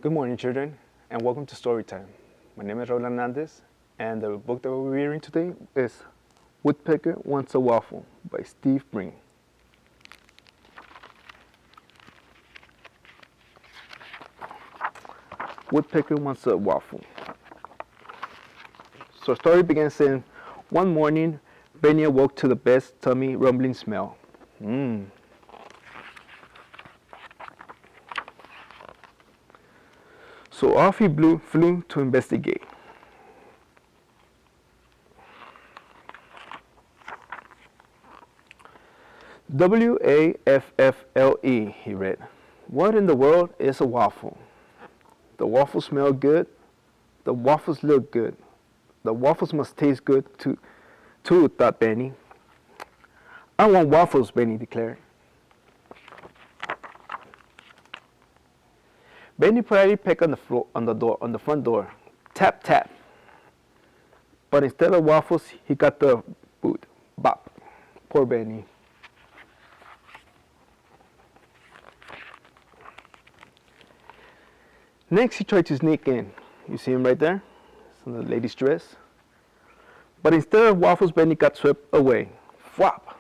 Good morning, children, and welcome to Storytime. My name is Raul Hernandez, and the book that we'll be reading today is Woodpecker Wants a Waffle by Steve Breen. Woodpecker Wants a Waffle. So our story begins saying, one morning, Benny awoke to the best tummy rumbling smell. So off he flew to investigate. Waffle, he read. What in the world is a waffle? The waffles smell good. The waffles look good. The waffles must taste good too, thought Benny. I want waffles, Benny declared. Benny politely pecked on the floor, on the front door. Tap, tap. But instead of waffles, he got the boot. Bop. Poor Benny. Next, he tried to sneak in. You see him right there? It's in the lady's dress. But instead of waffles, Benny got swept away. Flop.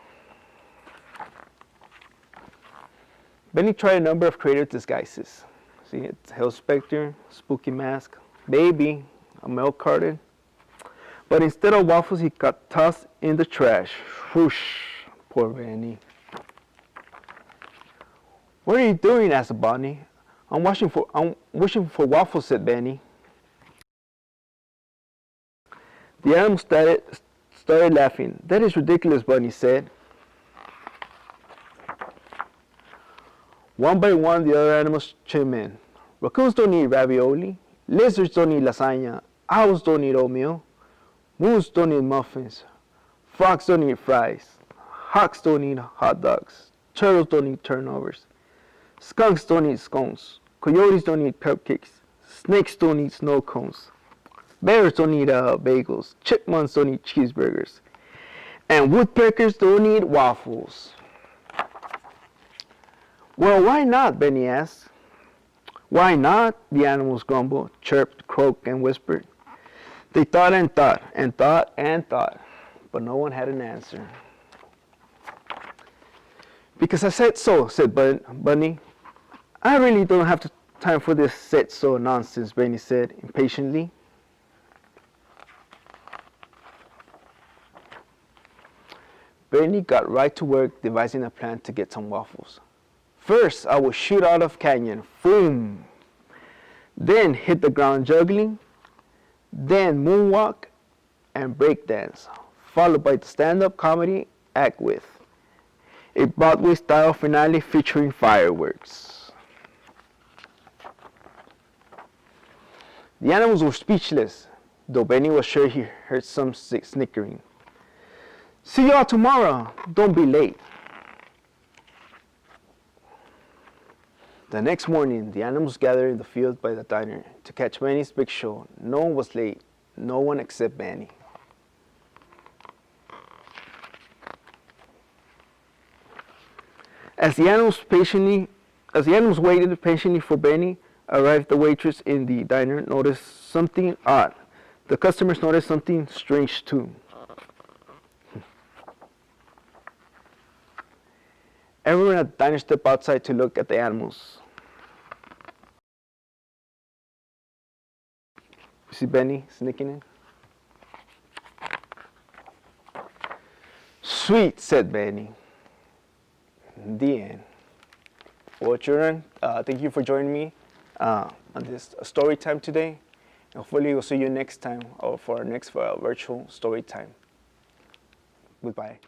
Benny tried a number of creative disguises. See, it's Hell Spectre, Spooky Mask, Baby, a milk carton. But instead of waffles, he got tossed in the trash. Whoosh, poor Benny. What are you doing? Asked Bonnie. I'm wishing for waffles, said Benny. The animal started laughing. That is ridiculous, Bunny said. One by one, the other animals chimed in. Raccoons don't eat ravioli. Lizards don't eat lasagna. Owls don't eat oatmeal. Moose don't eat muffins. Frogs don't eat fries. Hawks don't eat hot dogs. Turtles don't eat turnovers. Skunks don't eat scones. Coyotes don't eat cupcakes. Snakes don't eat snow cones. Bears don't eat bagels. Chipmunks don't eat cheeseburgers. And woodpeckers don't eat waffles. Well, why not? Benny asked. Why not? The animals grumbled, chirped, croaked, and whispered. They thought and thought and thought and thought, but no one had an answer. Because I said so, said Bunny. I really don't have time for this said so nonsense, Benny said impatiently. Benny got right to work devising a plan to get some waffles. First, I will shoot out of canyon, boom. Then hit the ground juggling. Then moonwalk and breakdance, followed by the stand-up comedy act with a Broadway-style finale featuring fireworks. The animals were speechless, though Benny was sure he heard some snickering. See y'all tomorrow. Don't be late. The next morning, the animals gathered in the field by the diner to catch Benny's big show. No one was late. No one except Benny. As the animals waited patiently for Benny, arrived the waitress in the diner, noticed something odd. The customers noticed something strange too. Everyone at the diner stepped outside to look at the animals. You see Benny sneaking in? Sweet, said Benny. The end. Well, children, thank you for joining me on this story time today. Hopefully we'll see you next time for our next virtual story time. Goodbye.